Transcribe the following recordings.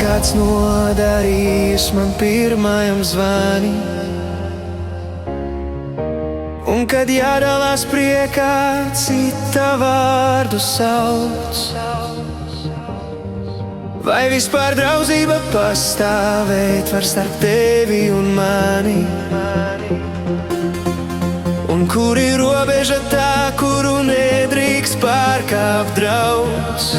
kāds nodarījis man pirmajam zvanīt. Un kad jādalās priekā, cita vārdu sauc. Vai vispār draudzība pastāvēt var starp tevi un mani? Un kur ir robeža tā, kuru nedrīkst pārkāpt draugs?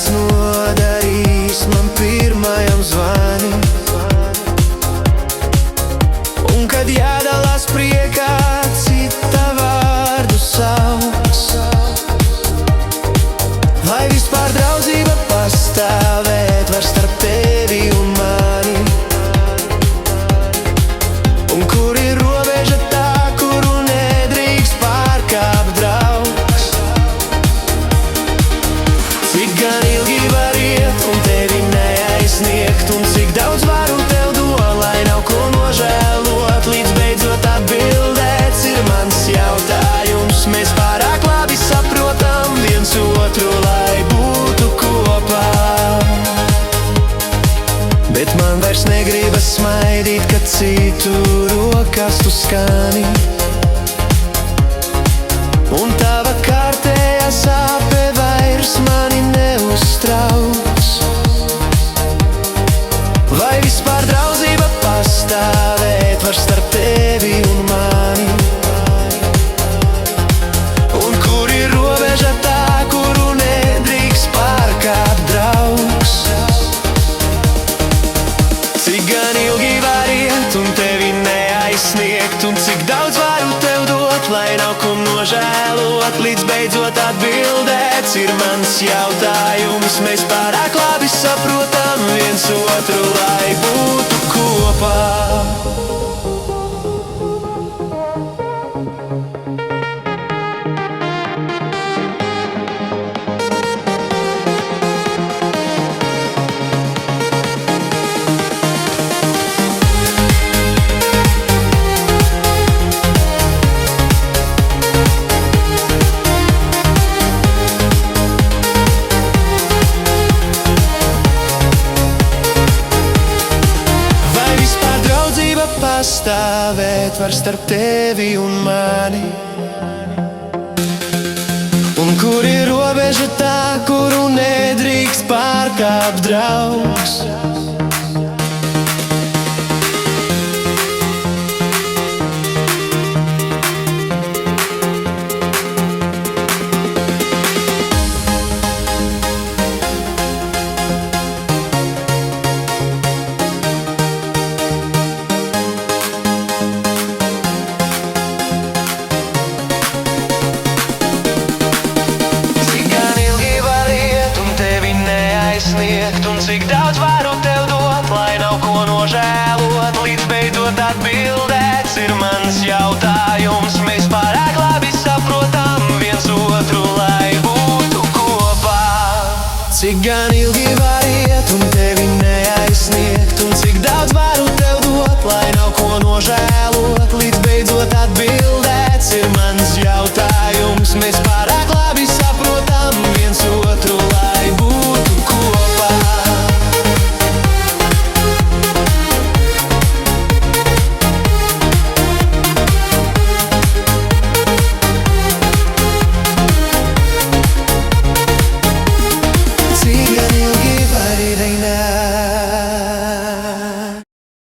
Nodarījis man pirmajam zvanīt. Un kad jādalās priekā, cita vārdu sauc. Vai vispār draudzība pastāvēt var starp tevi un mani? Un kur ir robeža tā, kuru nedrīkst pārkāpt draugs? Cik gan ilgi var iet un tevi neaizsniegt, un cik daudz varu tev dot, lai nav ko nožēlot, līdz beidzot atbildēts ir mans jautājums. Mēs pārāk labi saprotam viens otru, lai būtu kopā. Bet man vairs negribas smaidīt, kad citu rokas tu skani. Un tava kārtējā sāpe vairs mani neuztrauc. Vai vispār draudzība pastāvēt var starp tevi un mani? Un kur ir robeža tā, kuru nedrīkst pārkāpt draugs? Cik gan ilgi var iet un tevi neaizsniegt, un cik daudz varu tev dot, lai nav ko nožēlot, līdz beidzot atbildēts ir mans jautājums. Mēs pārāk labi saprotam viens otru, lai būtu kopā. Pastāvēt var starp tevi un mani. Un kur ir robeža tā, kuru nedrīkst pārkāpt draugs?